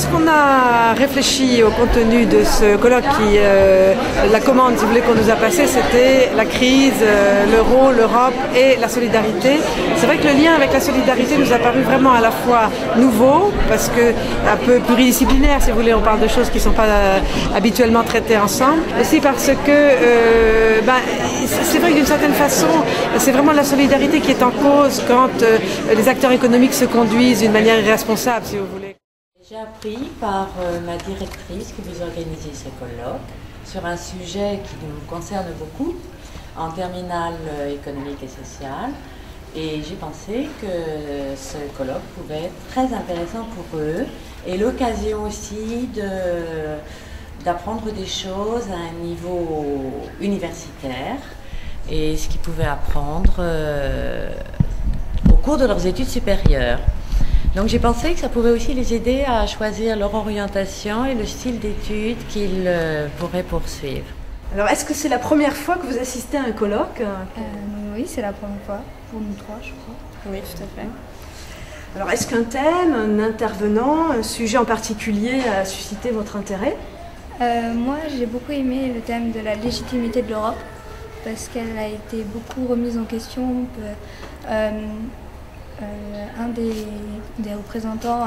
lorsqu'on a réfléchi au contenu de ce colloque, la commande, si vous voulez, qu'on nous a passée, c'était la crise, l'euro, l'Europe et la solidarité. C'est vrai que le lien avec la solidarité nous a paru vraiment à la fois nouveau, parce que un peu pluridisciplinaire, si vous voulez, on parle de choses qui ne sont pas habituellement traitées ensemble. Aussi parce que c'est vrai que d'une certaine façon, c'est vraiment la solidarité qui est en cause quand les acteurs économiques se conduisent d'une manière irresponsable, si vous voulez. J'ai appris par ma directrice que vous organisez ce colloque sur un sujet qui nous concerne beaucoup en terminale économique et sociale. Et j'ai pensé que ce colloque pouvait être très intéressant pour eux et l'occasion aussi d'apprendre des choses à un niveau universitaire et ce qu'ils pouvaient apprendre au cours de leurs études supérieures. Donc j'ai pensé que ça pouvait aussi les aider à choisir leur orientation et le style d'études qu'ils pourraient poursuivre. Alors est-ce que c'est la première fois que vous assistez à un colloque? Oui, c'est la première fois, pour nous trois je crois. Oui, tout à fait. Alors est-ce qu'un thème, un intervenant, un sujet en particulier a suscité votre intérêt? Moi j'ai beaucoup aimé le thème de la légitimité de l'Europe parce qu'elle a été beaucoup remise en question. Un des représentants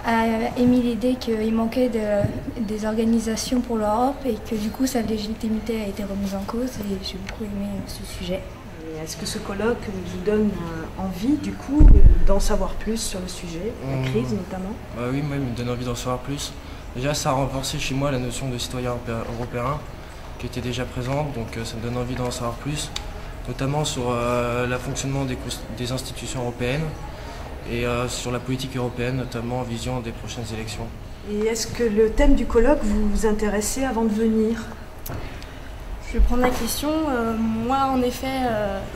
a émis l'idée qu'il manquait des organisations pour l'Europe et que du coup sa légitimité a été remise en cause et j'ai beaucoup aimé ce sujet. Est-ce que ce colloque vous donne envie du coup d'en savoir plus sur le sujet, la crise notamment? Oui, moi il me donne envie d'en savoir plus. Déjà ça a renforcé chez moi la notion de citoyen européen qui était déjà présente, donc ça me donne envie d'en savoir plus, notamment sur le fonctionnement des institutions européennes et sur la politique européenne, notamment en vision des prochaines élections. Et est-ce que le thème du colloque vous intéressait avant de venir? Je vais prendre la question. Moi, en effet,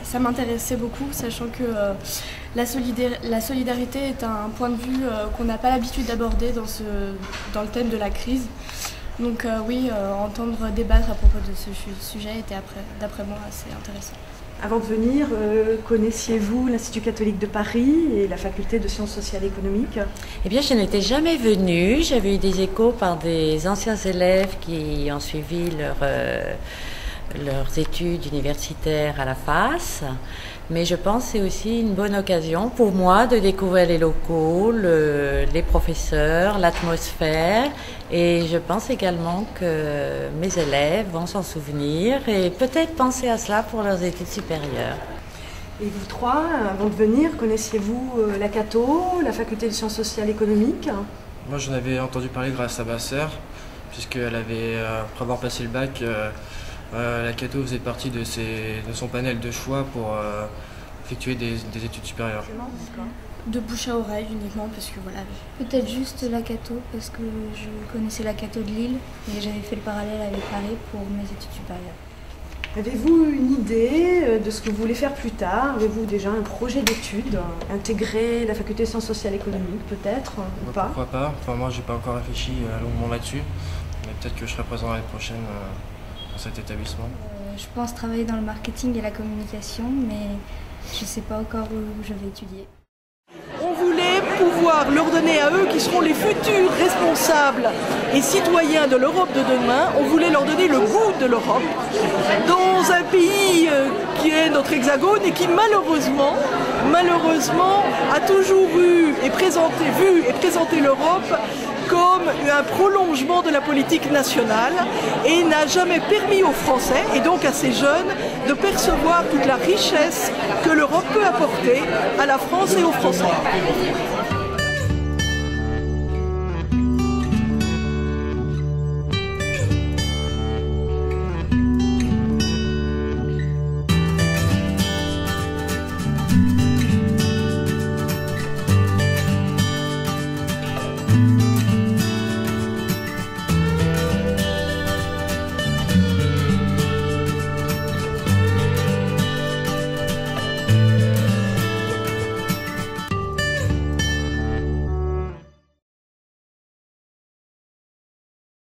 ça m'intéressait beaucoup, sachant que la solidarité est un point de vue qu'on n'a pas l'habitude d'aborder dans le thème de la crise. Donc oui, entendre débattre à propos de ce sujet était, d'après moi, assez intéressant. Avant de venir, connaissiez-vous l'Institut catholique de Paris et la faculté de sciences sociales et économiques? Eh bien, je n'étais jamais venue. J'avais eu des échos par des anciens élèves qui ont suivi leurs études universitaires à la FAS. Mais je pense que c'est aussi une bonne occasion pour moi de découvrir les locaux, les professeurs, l'atmosphère. Et je pense également que mes élèves vont s'en souvenir et peut-être penser à cela pour leurs études supérieures. Et vous trois, avant de venir, connaissiez-vous la Cato, la faculté de sciences sociales et économiques? Moi j'en avais entendu parler grâce à ma sœur, puisqu'elle avait, après avoir passé le bac, la Cato faisait partie de son panel de choix pour effectuer des études supérieures. De bouche à oreille uniquement, parce que voilà. Peut-être juste la Cato, parce que je connaissais la Cato de Lille et j'avais fait le parallèle avec Paris pour mes études supérieures. Avez-vous une idée de ce que vous voulez faire plus tard? Avez-vous déjà un projet d'études? Intégrer la faculté de sciences sociales et économiques peut-être ou pas? Pourquoi pas? Enfin, moi j'ai pas encore réfléchi longuement là-dessus, mais peut-être que je serai présent l'année prochaine dans cet établissement. Je pense travailler dans le marketing et la communication, mais je ne sais pas encore où je vais étudier. On voulait pouvoir leur donner à eux, qui seront les futurs responsables et citoyens de l'Europe de demain, on voulait leur donner le goût de l'Europe dans un pays qui est notre hexagone et qui malheureusement a toujours vu et présenté l'Europe comme un prolongement de la politique nationale et n'a jamais permis aux Français et donc à ces jeunes de percevoir toute la richesse que l'Europe peut apporter à la France et aux Français.